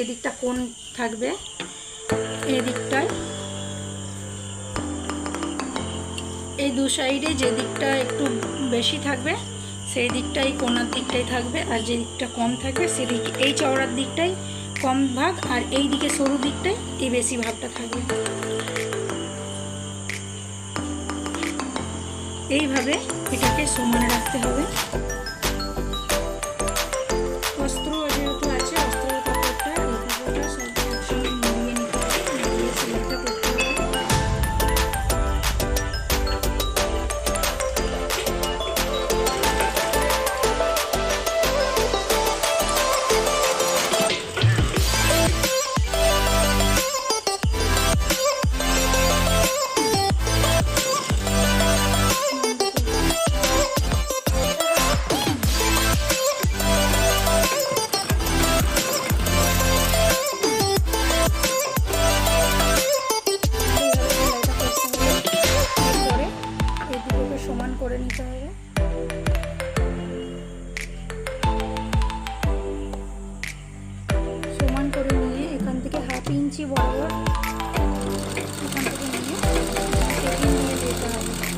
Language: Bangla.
এদিকটা কোণ থাকবে, এই দিকটায় এই দু সাইডে যে দিকটা একটু বেশি থাকবে সেই দিকটাই কোণার দিকটাই থাকবে, আর যে দিকটা কম থাকবে সেদিকে এই চওড়ার দিকটাই কম ভাগ, আর এই দিকে সরু দিকটাই এই বেশি ভাগটা থাকবে। এইভাবে এটাকে সমানে রাখতে হবে। অস্ত্র যেহেতু আছে, অস্ত্রের কাপড়টা এই কাপড়টা সব একসঙ্গে মিলিয়ে নিতে হবে, মিলিয়ে সেলাইটা করতে হবে। সমান করে নিতে হবে। সমান করে নিয়ে এখান থেকে 1/2 ইঞ্চি বরাবর এখান থেকে নিয়ে সেটিং দিয়ে দিতে হবে।